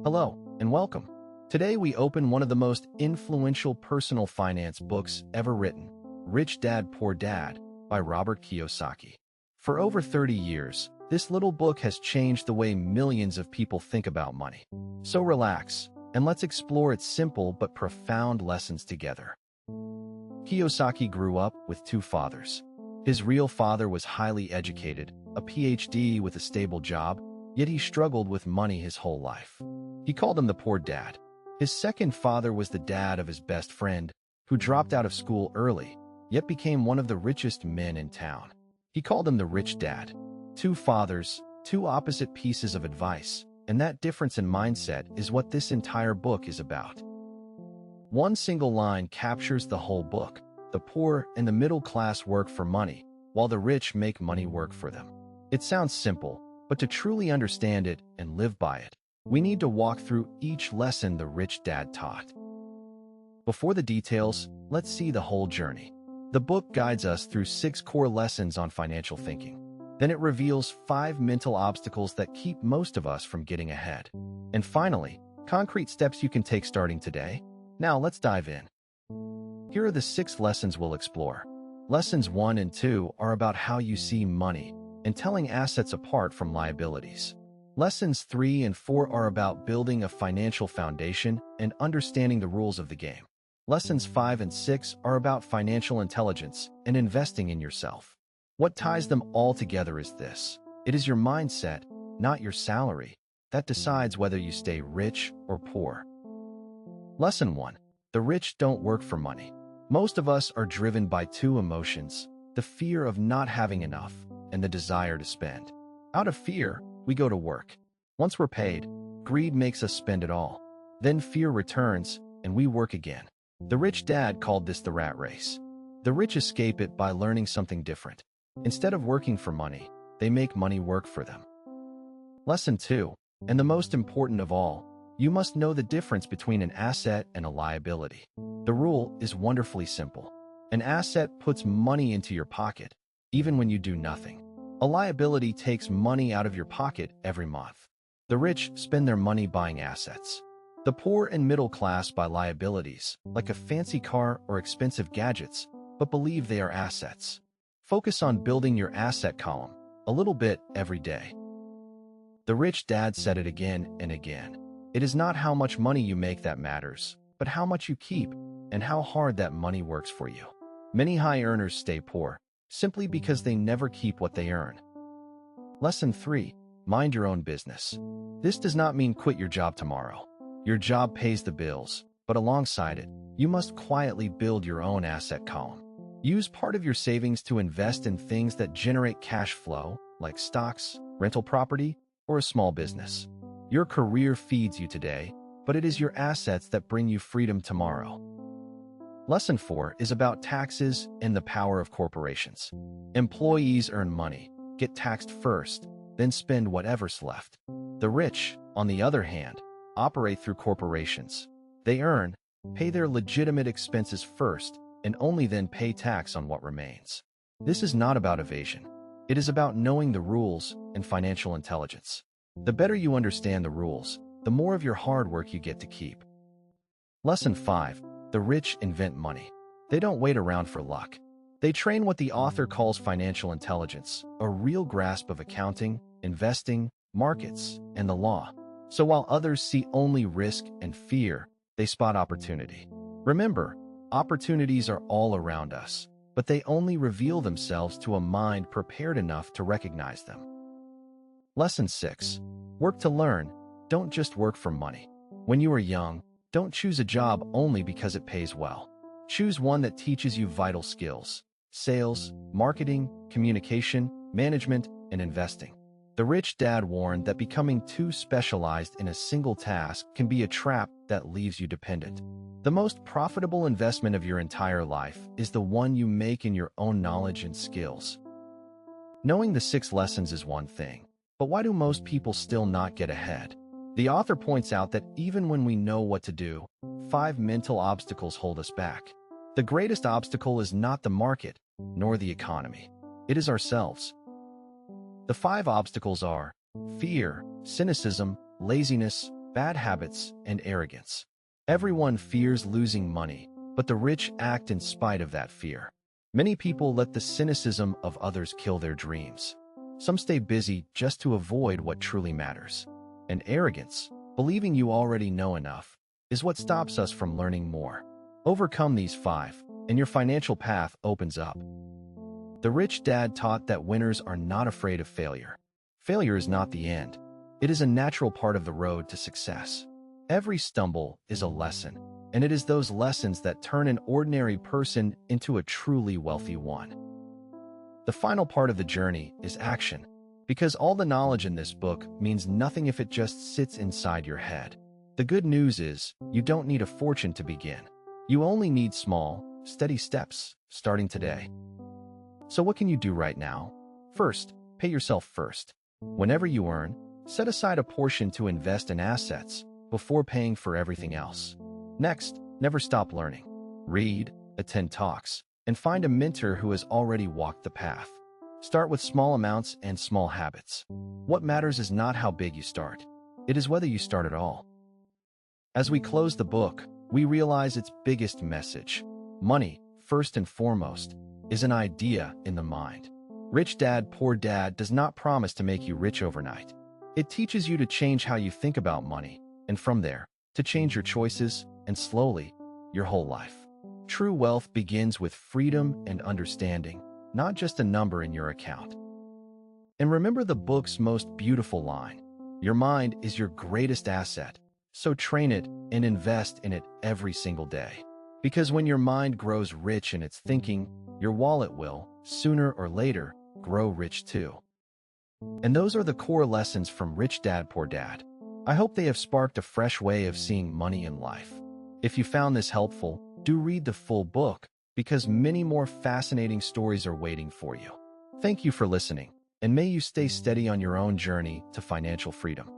Hello, and welcome. Today we open one of the most influential personal finance books ever written, Rich Dad, Poor Dad by Robert Kiyosaki. For over 30 years, this little book has changed the way millions of people think about money. So relax, and let's explore its simple but profound lessons together. Kiyosaki grew up with two fathers. His real father was highly educated, a PhD with a stable job, yet he struggled with money his whole life. He called him the poor dad. His second father was the dad of his best friend, who dropped out of school early, yet became one of the richest men in town. He called him the rich dad. Two fathers, two opposite pieces of advice, and that difference in mindset is what this entire book is about. One single line captures the whole book. The poor and the middle class work for money, while the rich make money work for them. It sounds simple, but to truly understand it and live by it, we need to walk through each lesson the rich dad taught. Before the details, let's see the whole journey. The book guides us through 6 core lessons on financial thinking. Then it reveals 5 mental obstacles that keep most of us from getting ahead. And finally, concrete steps you can take starting today. Now let's dive in. Here are the 6 lessons we'll explore. Lessons 1 and 2 are about how you see money and telling assets apart from liabilities. Lessons 3 and 4 are about building a financial foundation and understanding the rules of the game. Lessons 5 and 6 are about financial intelligence and investing in yourself. What ties them all together is this: it is your mindset, not your salary, that decides whether you stay rich or poor. Lesson 1. The rich don't work for money. Most of us are driven by 2 emotions, the fear of not having enough and the desire to spend. Out of fear, we go to work. Once we're paid, greed makes us spend it all. Then fear returns, and we work again. The rich dad called this the rat race. The rich escape it by learning something different. Instead of working for money, they make money work for them. Lesson 2, and the most important of all, you must know the difference between an asset and a liability. The rule is wonderfully simple. An asset puts money into your pocket, even when you do nothing. A liability takes money out of your pocket every month. The rich spend their money buying assets. The poor and middle class buy liabilities, like a fancy car or expensive gadgets, but believe they are assets. Focus on building your asset column, a little bit every day. The rich dad said it again and again. It is not how much money you make that matters, but how much you keep and how hard that money works for you. Many high earners stay poor, simply because they never keep what they earn. Lesson 3. Mind your own business. This does not mean quit your job tomorrow. Your job pays the bills, but alongside it, you must quietly build your own asset column. Use part of your savings to invest in things that generate cash flow, like stocks, rental property, or a small business. Your career feeds you today, but it is your assets that bring you freedom tomorrow. Lesson 4 is about taxes and the power of corporations. Employees earn money, get taxed first, then spend whatever's left. The rich, on the other hand, operate through corporations. They earn, pay their legitimate expenses first, and only then pay tax on what remains. This is not about evasion. It is about knowing the rules and financial intelligence. The better you understand the rules, the more of your hard work you get to keep. Lesson 5. The rich invent money. They don't wait around for luck. They train what the author calls financial intelligence, a real grasp of accounting, investing, markets, and the law. So while others see only risk and fear, they spot opportunity. Remember, opportunities are all around us, but they only reveal themselves to a mind prepared enough to recognize them. Lesson 6. Work to learn. Don't just work for money. When you are young, don't choose a job only because it pays well. Choose one that teaches you vital skills: sales, marketing, communication, management, and investing. The rich dad warned that becoming too specialized in a single task can be a trap that leaves you dependent. The most profitable investment of your entire life is the one you make in your own knowledge and skills. Knowing the 6 lessons is one thing, but why do most people still not get ahead? The author points out that even when we know what to do, 5 mental obstacles hold us back. The greatest obstacle is not the market, nor the economy. It is ourselves. The 5 obstacles are fear, cynicism, laziness, bad habits, and arrogance. Everyone fears losing money, but the rich act in spite of that fear. Many people let the cynicism of others kill their dreams. Some stay busy just to avoid what truly matters. And arrogance, believing you already know enough, is what stops us from learning more. Overcome these 5, and your financial path opens up. The Rich Dad taught that winners are not afraid of failure. Failure is not the end. It is a natural part of the road to success. Every stumble is a lesson, and it is those lessons that turn an ordinary person into a truly wealthy one. The final part of the journey is action, because all the knowledge in this book means nothing if it just sits inside your head. The good news is, you don't need a fortune to begin. You only need small, steady steps, starting today. So what can you do right now? First, pay yourself first. Whenever you earn, set aside a portion to invest in assets before paying for everything else. Next, never stop learning. Read, attend talks, and find a mentor who has already walked the path. Start with small amounts and small habits. What matters is not how big you start. It is whether you start at all. As we close the book, we realize its biggest message. Money, first and foremost, is an idea in the mind. Rich Dad, Poor Dad does not promise to make you rich overnight. It teaches you to change how you think about money, and from there, to change your choices, and slowly, your whole life. True wealth begins with freedom and understanding, not just a number in your account. And remember the book's most beautiful line: your mind is your greatest asset, so train it and invest in it every single day. Because when your mind grows rich in its thinking, your wallet will, sooner or later, grow rich too. And those are the core lessons from Rich Dad, Poor Dad. I hope they have sparked a fresh way of seeing money in life. If you found this helpful, do read the full book, because many more fascinating stories are waiting for you. Thank you for listening, and may you stay steady on your own journey to financial freedom.